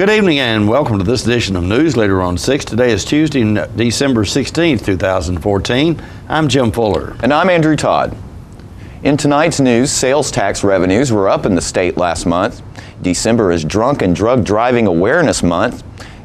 Good evening and welcome to this edition of Newsleader on 6. Today is Tuesday, December 16th, 2014. I'm Jim Fuller. And I'm Andrew Todd. In tonight's news, sales tax revenues were up in the state last month. December is Drunk and Drug Driving Awareness Month.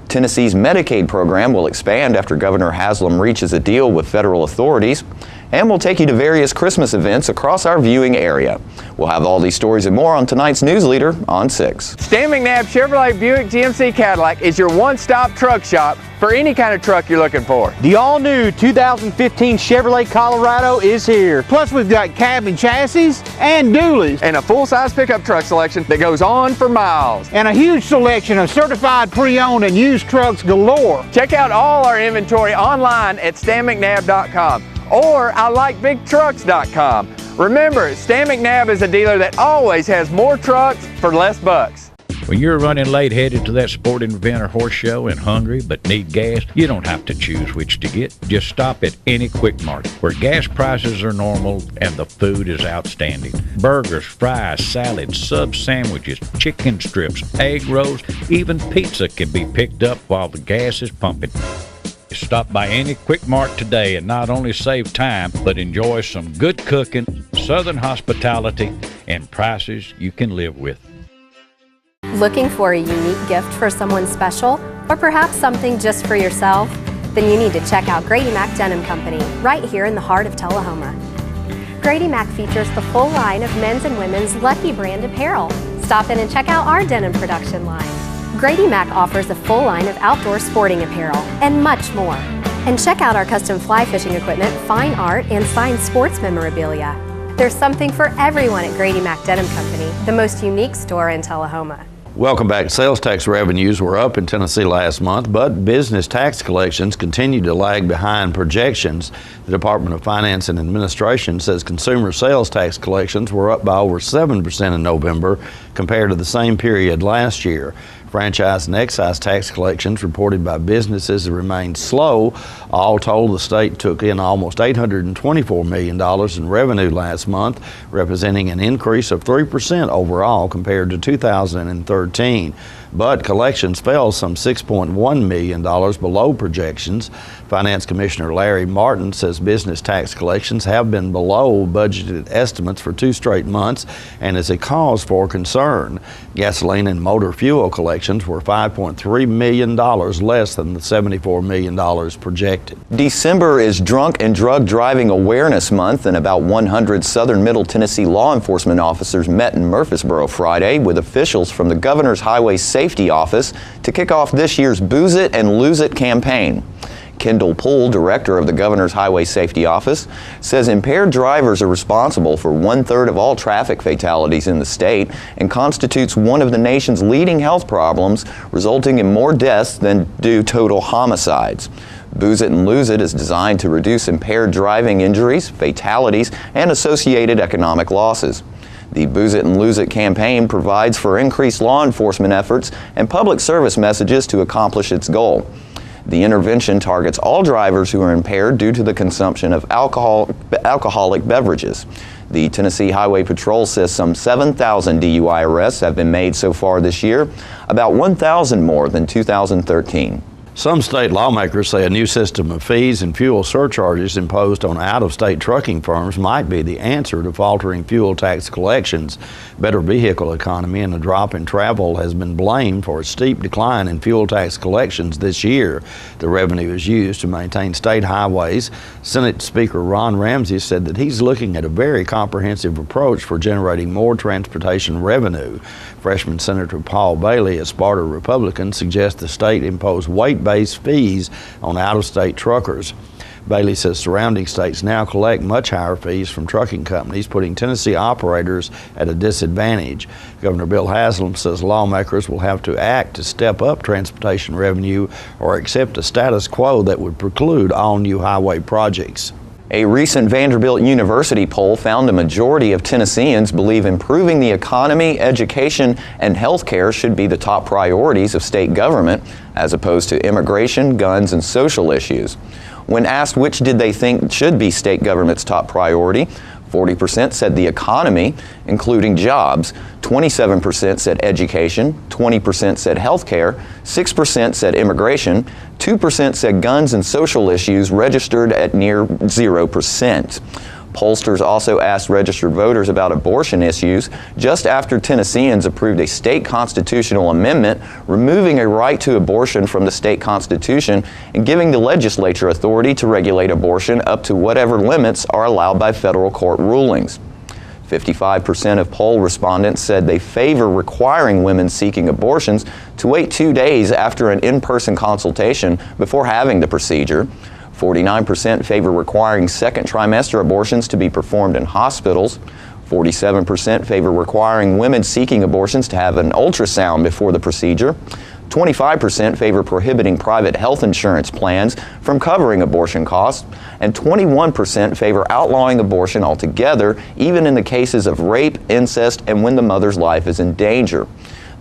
Tennessee's Medicaid program will expand after Governor Haslam reaches a deal with federal authorities. And we'll take you to various Christmas events across our viewing area. We'll have all these stories and more on tonight's Newsleader on 6. Stan McNabb Chevrolet Buick GMC Cadillac is your one-stop truck shop for any kind of truck you're looking for. The all-new 2015 Chevrolet Colorado is here. Plus, we've got cab and chassis and dualies. And a full-size pickup truck selection that goes on for miles. And a huge selection of certified pre-owned and used trucks galore. Check out all our inventory online at stanmcnabb.com or ILikeBigTrucks.com. Remember, Stan McNabb is a dealer that always has more trucks for less bucks. When you're running late headed to that sporting event or horse show and hungry but need gas, you don't have to choose which to get. Just stop at any Quick Mart where gas prices are normal and the food is outstanding. Burgers, fries, salads, sub sandwiches, chicken strips, egg rolls, even pizza can be picked up while the gas is pumping. Stop by any Quick Mart today and not only save time, but enjoy some good cooking, southern hospitality, and prices you can live with. Looking for a unique gift for someone special, or perhaps something just for yourself? Then you need to check out Grady Mac Denim Company, right here in the heart of Tullahoma. Grady Mac features the full line of men's and women's Lucky brand apparel. Stop in and check out our denim production line. Grady Mac offers a full line of outdoor sporting apparel and much more. And check out our custom fly fishing equipment, fine art, and signed sports memorabilia. There's something for everyone at Grady Mac Denim Company, the most unique store in Tullahoma. Welcome back. Sales tax revenues were up in Tennessee last month, but business tax collections continue to lag behind projections. The Department of Finance and Administration says consumer sales tax collections were up by over 7% in November compared to the same period last year. Franchise and excise tax collections reported by businesses remained slow. All told, the state took in almost $824 million in revenue last month, representing an increase of 3% overall compared to 2013. But collections fell some $6.1 million below projections. Finance Commissioner Larry Martin says business tax collections have been below budgeted estimates for 2 straight months and is a cause for concern. Gasoline and motor fuel collections were $5.3 million less than the $74 million projected. December is Drunk and Drug Driving Awareness Month, and about 100 Southern Middle Tennessee law enforcement officers met in Murfreesboro Friday with officials from the Governor's Highway Safety Office to kick off this year's Booze It and Lose It campaign. Kendall Poole, director of the Governor's Highway Safety Office, says impaired drivers are responsible for 1/3 of all traffic fatalities in the state and constitutes one of the nation's leading health problems, resulting in more deaths than do total homicides. Booze It and Lose It is designed to reduce impaired driving injuries, fatalities, and associated economic losses. The Booze It and Lose It campaign provides for increased law enforcement efforts and public service messages to accomplish its goal. The intervention targets all drivers who are impaired due to the consumption of alcoholic beverages. The Tennessee Highway Patrol says some 7,000 DUI arrests have been made so far this year, about 1,000 more than 2013. Some state lawmakers say a new system of fees and fuel surcharges imposed on out-of-state trucking firms might be the answer to faltering fuel tax collections. Better vehicle economy and a drop in travel has been blamed for a steep decline in fuel tax collections this year. The revenue is used to maintain state highways. Senate Speaker Ron Ramsey said that he's looking at a very comprehensive approach for generating more transportation revenue. Freshman Senator Paul Bailey, a Sparta Republican, suggests the state impose weight-based fees on out-of-state truckers. Bailey says surrounding states now collect much higher fees from trucking companies, putting Tennessee operators at a disadvantage. Governor Bill Haslam says lawmakers will have to act to step up transportation revenue or accept a status quo that would preclude all new highway projects. A recent Vanderbilt University poll found a majority of Tennesseans believe improving the economy, education, and health care should be the top priorities of state government, as opposed to immigration, guns, and social issues. When asked which did they think should be state government's top priority, 40% said the economy, including jobs. 27% said education. 20% said healthcare. 6% said immigration. 2% said guns and social issues, registered at near 0%. Pollsters also asked registered voters about abortion issues just after Tennesseans approved a state constitutional amendment removing a right to abortion from the state constitution and giving the legislature authority to regulate abortion up to whatever limits are allowed by federal court rulings. 55% of poll respondents said they favor requiring women seeking abortions to wait 2 days after an in-person consultation before having the procedure. 49% favor requiring second trimester abortions to be performed in hospitals. 47% favor requiring women seeking abortions to have an ultrasound before the procedure. 25% favor prohibiting private health insurance plans from covering abortion costs. And 21% favor outlawing abortion altogether, even in the cases of rape, incest, and when the mother's life is in danger.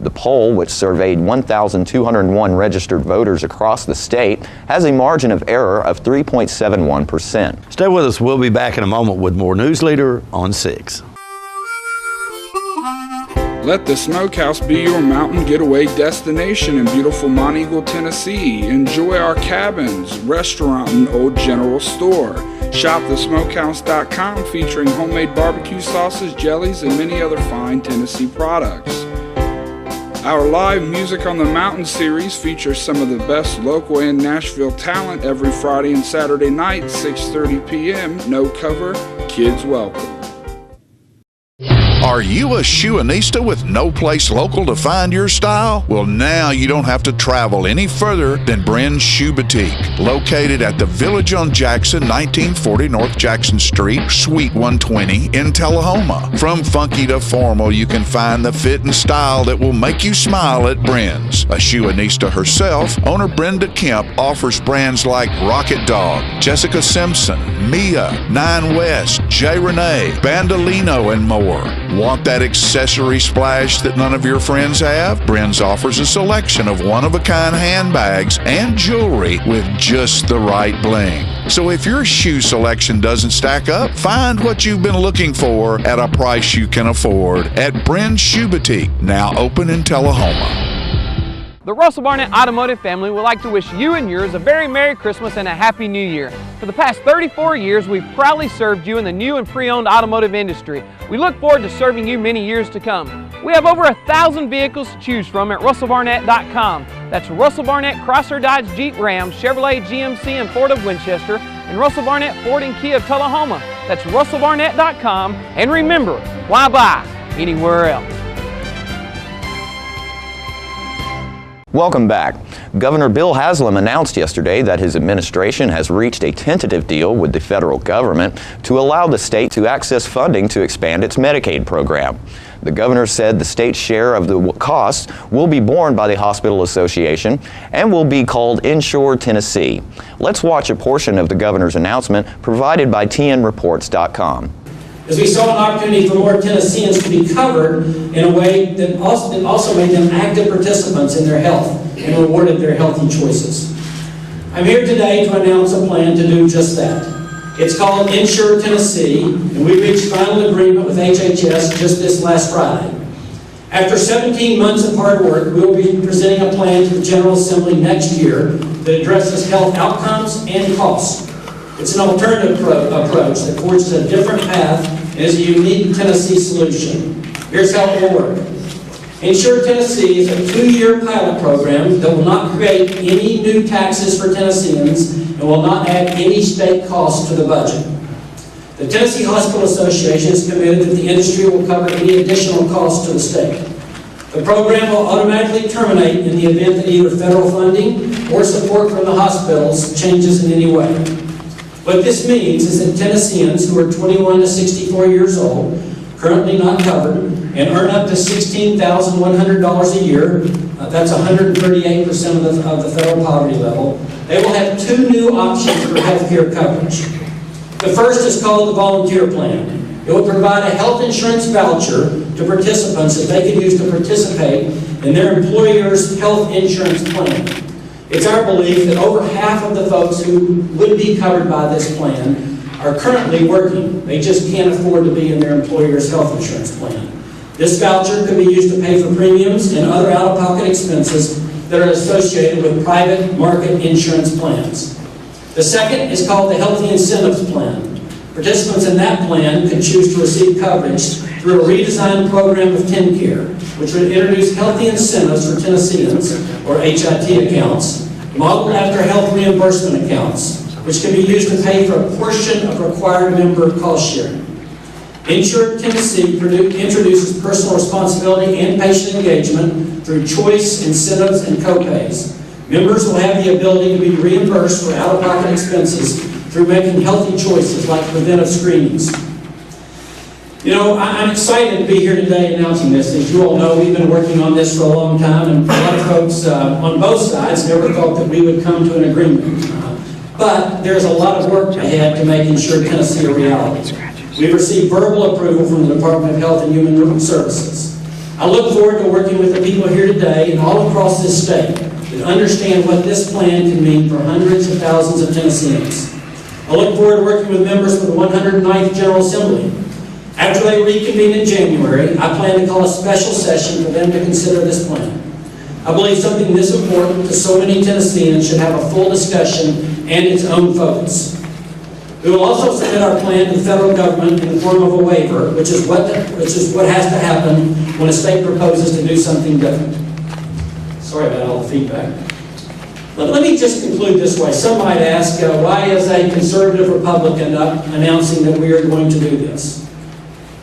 The poll, which surveyed 1,201 registered voters across the state, has a margin of error of 3.71%. Stay with us. We'll be back in a moment with more Newsleader on 6. Let the Smokehouse be your mountain getaway destination in beautiful Monteagle, Tennessee. Enjoy our cabins, restaurant, and old general store. Shop thesmokehouse.com, featuring homemade barbecue sauces, jellies, and many other fine Tennessee products. Our live Music on the Mountain series features some of the best local and Nashville talent every Friday and Saturday night, 6:30 p.m. No cover, kids welcome. Are you a shoeanista with no place local to find your style? Well, now you don't have to travel any further than Bren's Shoe Boutique, located at the Village on Jackson, 1940 North Jackson Street, Suite 120 in Tullahoma. From funky to formal, you can find the fit and style that will make you smile at Bren's. A shoeanista herself, owner Brenda Kemp offers brands like Rocket Dog, Jessica Simpson, Mia, Nine West, J. Renee, Bandolino, and more. Want that accessory splash that none of your friends have? Bren's offers a selection of one-of-a-kind handbags and jewelry with just the right bling. So if your shoe selection doesn't stack up, find what you've been looking for at a price you can afford at Bren's Shoe Boutique, now open in Tullahoma. The Russell Barnett Automotive family would like to wish you and yours a very Merry Christmas and a Happy New Year. For the past 34 years, we've proudly served you in the new and pre-owned automotive industry. We look forward to serving you many years to come. We have over 1,000 vehicles to choose from at russellbarnett.com. That's Russell Barnett Chrysler, Dodge, Jeep, Ram, Chevrolet, GMC, and Ford of Winchester, and Russell Barnett Ford and Kia of Tullahoma. That's russellbarnett.com. And remember, why buy anywhere else? Welcome back. Governor Bill Haslam announced yesterday that his administration has reached a tentative deal with the federal government to allow the state to access funding to expand its Medicaid program. The governor said the state's share of the costs will be borne by the Hospital Association and will be called Insure Tennessee. Let's watch a portion of the governor's announcement provided by TNReports.com. As we saw an opportunity for more Tennesseans to be covered in a way that also made them active participants in their health and rewarded their healthy choices. I'm here today to announce a plan to do just that. It's called Insure Tennessee, and we reached final agreement with HHS just this last Friday. After 17 months of hard work, we will be presenting a plan to the General Assembly next year that addresses health outcomes and costs. It's an alternative approach that forges a different path and is a unique Tennessee solution. Here's how it will work. Insure Tennessee is a 2-year pilot program that will not create any new taxes for Tennesseans and will not add any state costs to the budget. The Tennessee Hospital Association is committed that the industry will cover any additional costs to the state. The program will automatically terminate in the event that either federal funding or support from the hospitals changes in any way. What this means is that Tennesseans who are 21 to 64 years old, currently not covered, and earn up to $16,100 a year, that's 138% of the federal poverty level, they will have 2 new options for health care coverage. The first is called the Volunteer Plan. It will provide a health insurance voucher to participants that they can use to participate in their employer's health insurance plan. It's our belief that over half of the folks who would be covered by this plan are currently working. They just can't afford to be in their employer's health insurance plan. This voucher can be used to pay for premiums and other out-of-pocket expenses that are associated with private market insurance plans. The second is called the Healthy Incentives Plan. Participants in that plan could choose to receive coverage through a redesigned program of TennCare, which would introduce healthy incentives for Tennesseans, or HIT accounts, modeled after health reimbursement accounts, which can be used to pay for a portion of required member cost sharing. Insured Tennessee introduces personal responsibility and patient engagement through choice, incentives, and copays. Members will have the ability to be reimbursed for out-of-pocket expenses through making healthy choices like preventive screenings. You know, I'm excited to be here today announcing this. As you all know, we've been working on this for a long time, and a lot of folks on both sides never thought that we would come to an agreement. But there's a lot of work ahead to make Insured Tennessee a reality. We've received verbal approval from the Department of Health and Human Services. I look forward to working with the people here today and all across this state that understand what this plan can mean for hundreds of thousands of Tennesseans. I look forward to working with members of the 109th General Assembly. After they reconvene in January, I plan to call a special session for them to consider this plan. I believe something this important to so many Tennesseans should have a full discussion and its own focus. We will also submit our plan to the federal government in the form of a waiver, which is what has to happen when a state proposes to do something different. Sorry about all the feedback. But let me just conclude this way. Some might ask, why is a conservative Republican announcing that we are going to do this?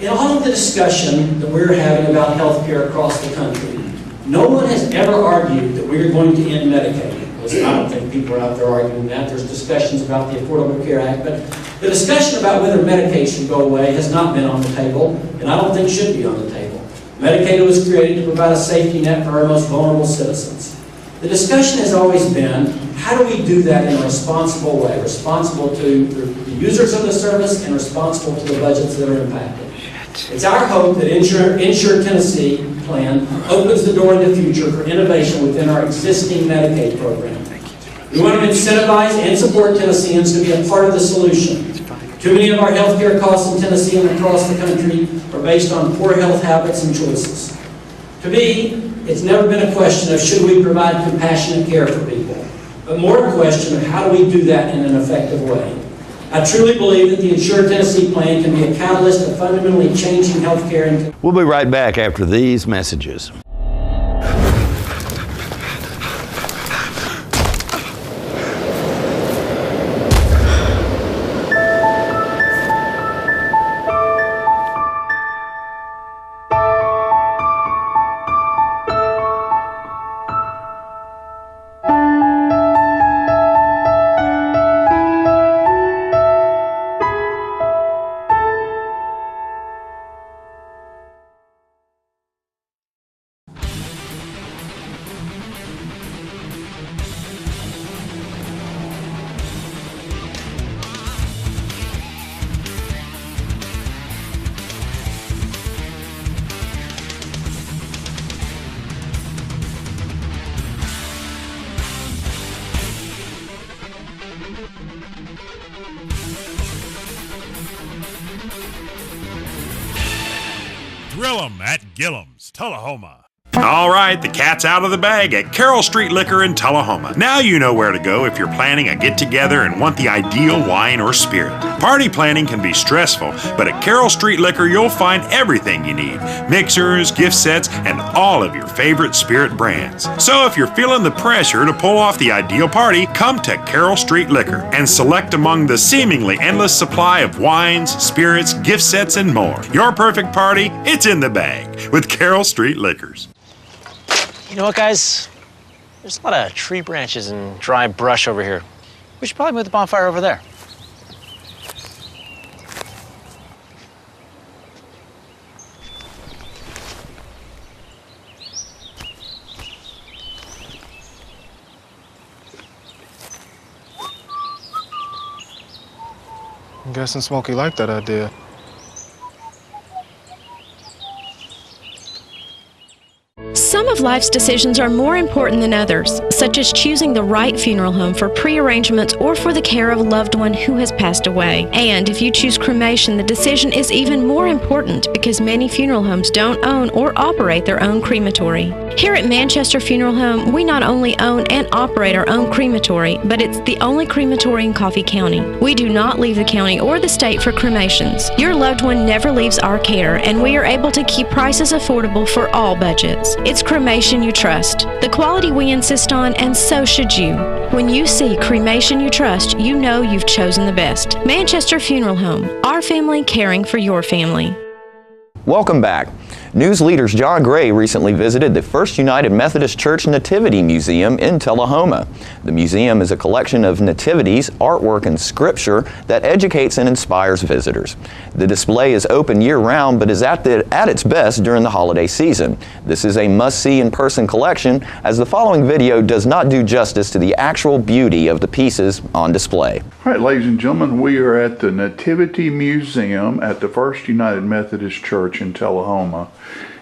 In all of the discussion that we're having about health care across the country, no one has ever argued that we are going to end Medicaid. I don't think people are out there arguing that. There's discussions about the Affordable Care Act, but the discussion about whether Medicaid should go away has not been on the table, and I don't think should be on the table. Medicaid was created to provide a safety net for our most vulnerable citizens. The discussion has always been, how do we do that in a responsible way, responsible to the users of the service and responsible to the budgets that are impacted. It's our hope that Insured Tennessee plan opens the door in the future for innovation within our existing Medicaid program. We want to incentivize and support Tennesseans to be a part of the solution. Too many of our health care costs in Tennessee and across the country are based on poor health habits and choices. To me, it's never been a question of should we provide compassionate care for people, but more a question of how do we do that in an effective way. I truly believe that the Insured Tennessee plan can be a catalyst of fundamentally changing health care. We'll be right back after these messages. Grill 'em at Gillum's, Tullahoma. All right, the cat's out of the bag at Carroll Street Liquor in Tullahoma. Now you know where to go if you're planning a get-together and want the ideal wine or spirit. Party planning can be stressful, but at Carroll Street Liquor you'll find everything you need. Mixers, gift sets, and all of your favorite spirit brands. So if you're feeling the pressure to pull off the ideal party, come to Carroll Street Liquor and select among the seemingly endless supply of wines, spirits, gift sets, and more. Your perfect party, it's in the bag with Carroll Street Liquors. You know what, guys? There's a lot of tree branches and dry brush over here. We should probably move the bonfire over there. I'm guessing Smokey liked that idea. Some of life's decisions are more important than others. such as choosing the right funeral home for pre-arrangements or for the care of a loved one who has passed away. And if you choose cremation, the decision is even more important because many funeral homes don't own or operate their own crematory. Here at Manchester Funeral Home, we not only own and operate our own crematory, but it's the only crematory in Coffee County. We do not leave the county or the state for cremations. Your loved one never leaves our care, and we are able to keep prices affordable for all budgets. It's cremation you trust, the quality we insist on, and so should you. When you see cremation you trust, you know you've chosen the best. Manchester Funeral Home, our family caring for your family. Welcome back. Newsleader's John Gray recently visited the First United Methodist Church Nativity Museum in Tullahoma. The museum is a collection of nativities, artwork, and scripture that educates and inspires visitors. The display is open year-round but is at its best during the holiday season. This is a must-see in-person collection, as the following video does not do justice to the actual beauty of the pieces on display. All right, ladies and gentlemen, we are at the Nativity Museum at the First United Methodist Church in Tullahoma.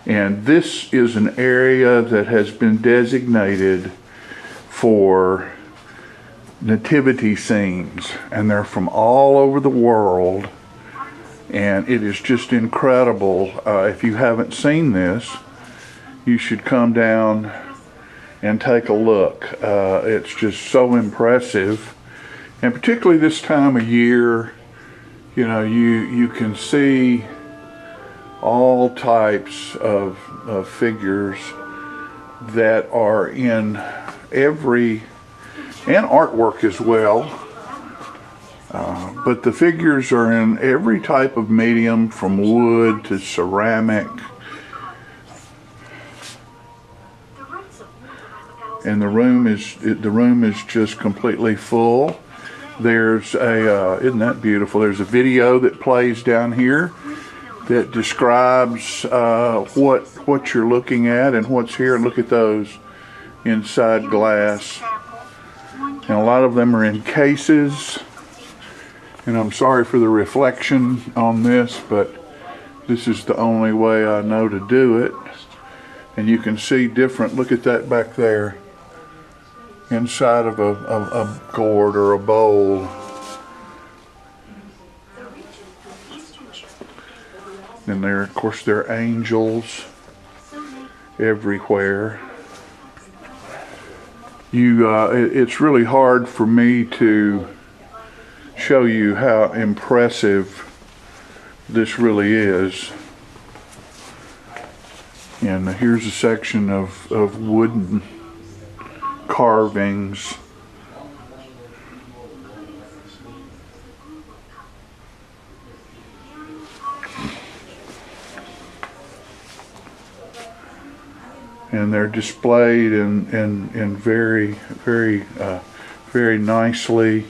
And this is an area that has been designated for nativity scenes. And they're from all over the world. And it is just incredible. If you haven't seen this, you should come down and take a look. It's just so impressive. And particularly this time of year, you know, you can see all types of figures that are in every, and artwork as well, but the figures are in every type of medium, from wood to ceramic, and the room is just completely full. There's a isn't that beautiful? There's a video that plays down here that describes what you're looking at and what's here. Look at those inside glass. And a lot of them are in cases. And I'm sorry for the reflection on this, but this is the only way I know to do it. And you can see different, look at that back there, inside of a gourd or a bowl. And there, of course, there are angels everywhere. It's really hard for me to show you how impressive this really is. And here's a section of wooden carvings. And they're displayed in very, very, very nicely.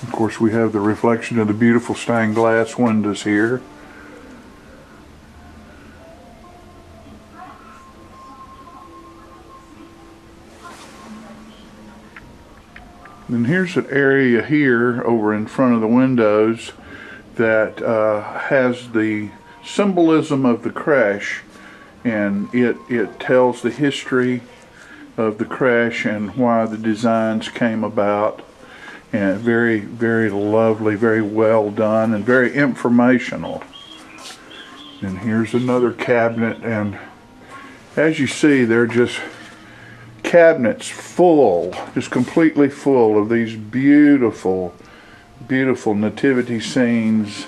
Of course, we have the reflection of the beautiful stained glass windows here. And here's an area here over in front of the windows that has the symbolism of the creche, and it tells the history of the creche and why the designs came about. And very, very lovely, very well done, and very informational. And here's another cabinet, and as you see, they're just cabinets full, just completely full of these beautiful, beautiful nativity scenes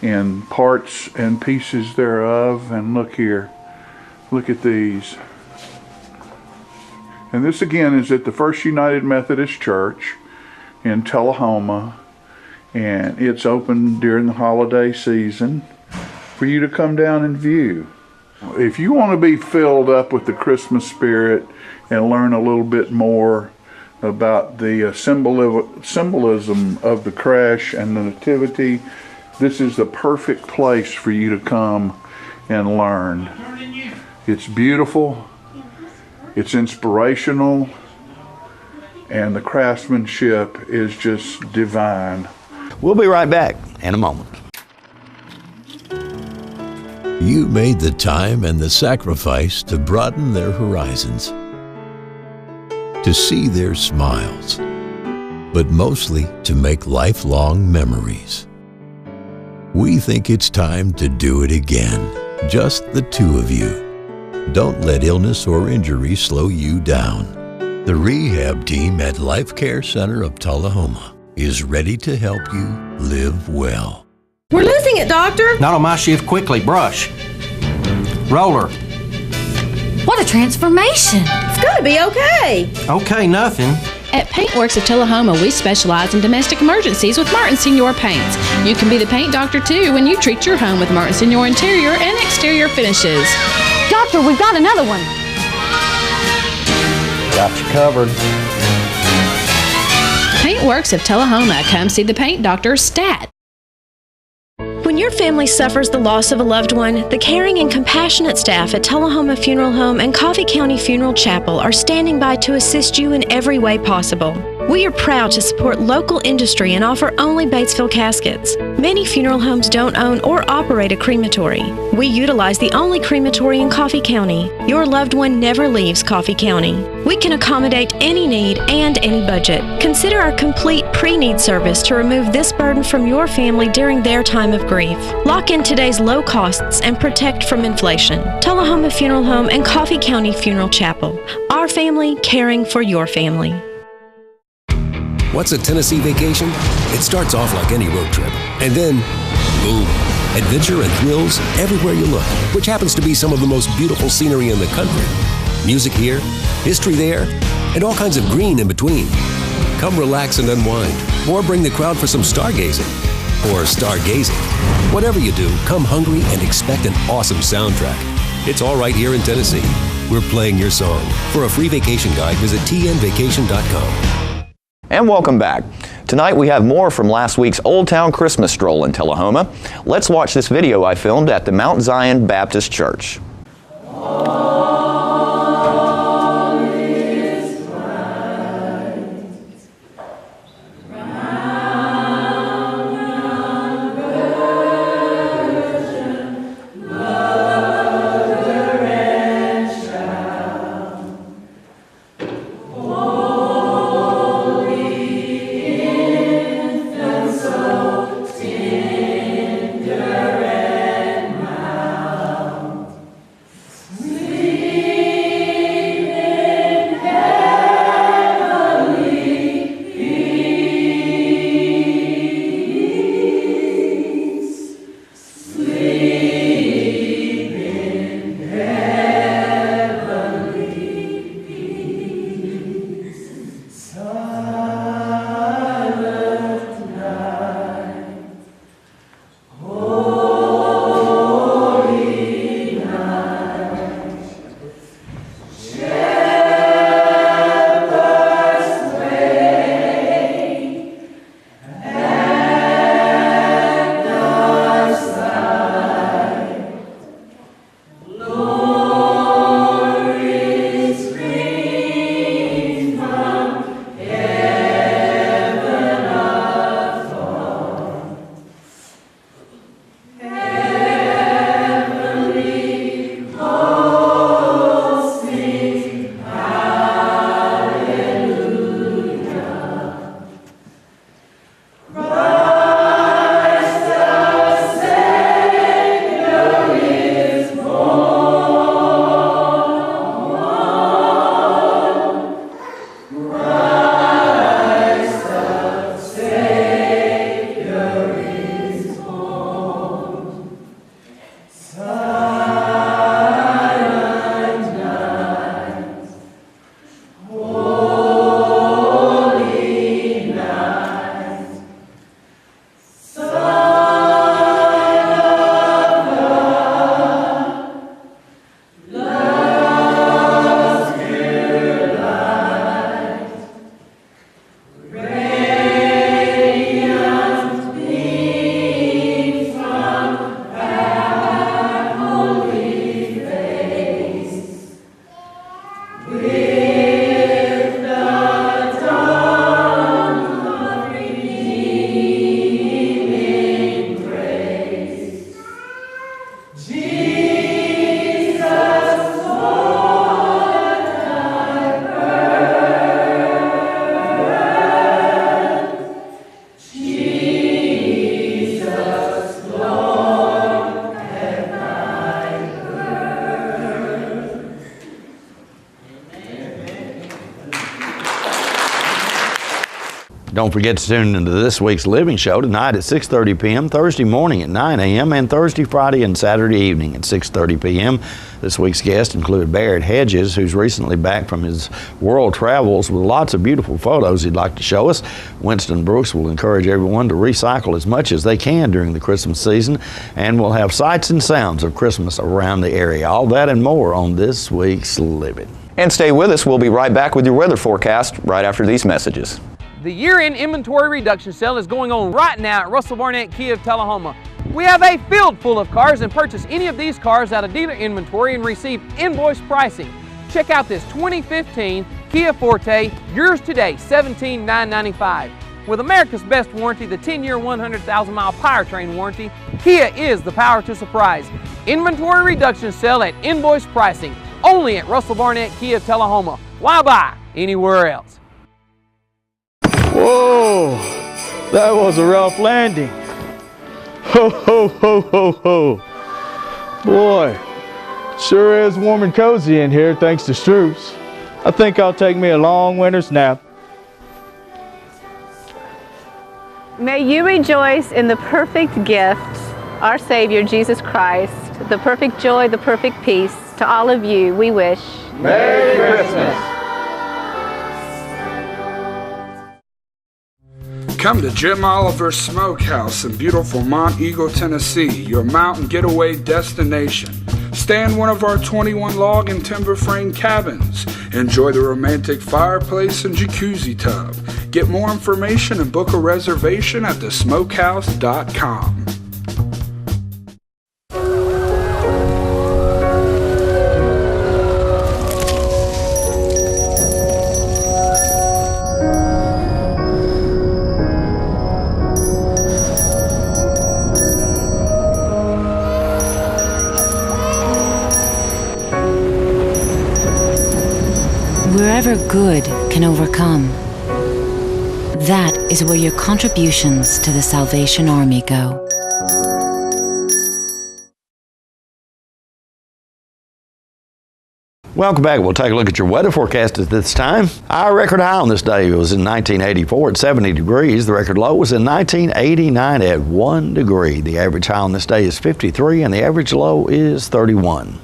and parts and pieces thereof. And look here, look at these. And this again is at the First United Methodist Church in Tullahoma, and it's open during the holiday season for you to come down and view. If you want to be filled up with the Christmas spirit and learn a little bit more about the symbolism of the creche and the nativity, this is the perfect place for you to come and learn. It's beautiful, it's inspirational, and the craftsmanship is just divine. We'll be right back in a moment. You made the time and the sacrifice to broaden their horizons, to see their smiles, but mostly to make lifelong memories. We think it's time to do it again, just the two of you. Don't let illness or injury slow you down. The rehab team at Life Care Center of Tullahoma is ready to help you live well. We're losing it, Doctor. Not on my shift. Quickly, brush. Roller. What a transformation. It's gonna be okay. Okay, nothing. At Paintworks of Tullahoma, we specialize in domestic emergencies with Martin Senior Paints. You can be the paint doctor too when you treat your home with Martin Senior interior and exterior finishes. Doctor, we've got another one. Got you covered. Paintworks of Tullahoma. Come see the paint doctor, Stat. When your family suffers the loss of a loved one, the caring and compassionate staff at Tullahoma Funeral Home and Coffee County Funeral Chapel are standing by to assist you in every way possible. We are proud to support local industry and offer only Batesville caskets. Many funeral homes don't own or operate a crematory. We utilize the only crematory in Coffee County. Your loved one never leaves Coffee County. We can accommodate any need and any budget. Consider our complete pre-need service to remove this burden from your family during their time of grief. Lock in today's low costs and protect from inflation. Tullahoma Funeral Home and Coffee County Funeral Chapel. Our family caring for your family. What's a Tennessee vacation? It starts off like any road trip, and then, boom, adventure and thrills everywhere you look, which happens to be some of the most beautiful scenery in the country. Music here, history there, and all kinds of green in between. Come relax and unwind, or bring the crowd for some stargazing, or stargazing. Whatever you do, come hungry and expect an awesome soundtrack. It's all right here in Tennessee. We're playing your song. For a free vacation guide, visit tnvacation.com. And welcome back. Tonight we have more from last week's Old Town Christmas stroll in Tullahoma. Let's watch this video I filmed at the Mount Zion Baptist Church. Sweet Don't forget to tune into this week's Living Show tonight at 6:30 p.m., Thursday morning at 9 a.m., and Thursday, Friday, and Saturday evening at 6:30 p.m. This week's guest included Barrett Hedges, who's recently back from his world travels with lots of beautiful photos he'd like to show us. Winston Brooks will encourage everyone to recycle as much as they can during the Christmas season, and we'll have sights and sounds of Christmas around the area. All that and more on this week's Living. And stay with us. We'll be right back with your weather forecast right after these messages. The year-end inventory reduction sale is going on right now at Russell Barnett Kia of Tullahoma. We have a field full of cars, and purchase any of these cars out of dealer inventory and receive invoice pricing. Check out this 2015 Kia Forte, yours today, $17,995. With America's best warranty, the 10-year, 100,000-mile powertrain warranty, Kia is the power to surprise. Inventory reduction sale at invoice pricing, only at Russell Barnett Kia of Tullahoma. Why buy anywhere else? Whoa, that was a rough landing. Ho, ho, ho, ho, ho. Boy, sure is warm and cozy in here thanks to Stroops. I think I'll take me a long winter's nap. May you rejoice in the perfect gift, our Savior Jesus Christ, the perfect joy, the perfect peace. To all of you, we wish Merry Christmas. Come to Jim Oliver's Smokehouse in beautiful Mont Eagle, Tennessee, your mountain getaway destination. Stay in one of our 21 log and timber frame cabins. Enjoy the romantic fireplace and jacuzzi tub. Get more information and book a reservation at thesmokehouse.com. Wherever good can overcome, that is where your contributions to the Salvation Army go. Welcome back. We'll take a look at your weather forecast at this time. Our record high on this day was in 1984 at 70 degrees. The record low was in 1989 at 1 degree. The average high on this day is 53 and the average low is 31.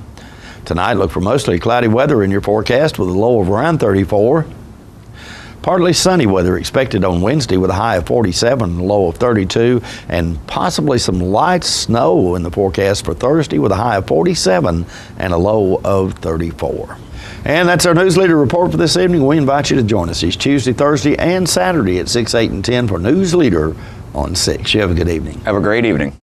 Tonight, look for mostly cloudy weather in your forecast with a low of around 34. Partly sunny weather expected on Wednesday with a high of 47 and a low of 32, and possibly some light snow in the forecast for Thursday with a high of 47 and a low of 34. And that's our Newsleader report for this evening. We invite you to join us each Tuesday, Thursday, and Saturday at 6, 8, and 10 for Newsleader on 6. You have a good evening. Have a great evening.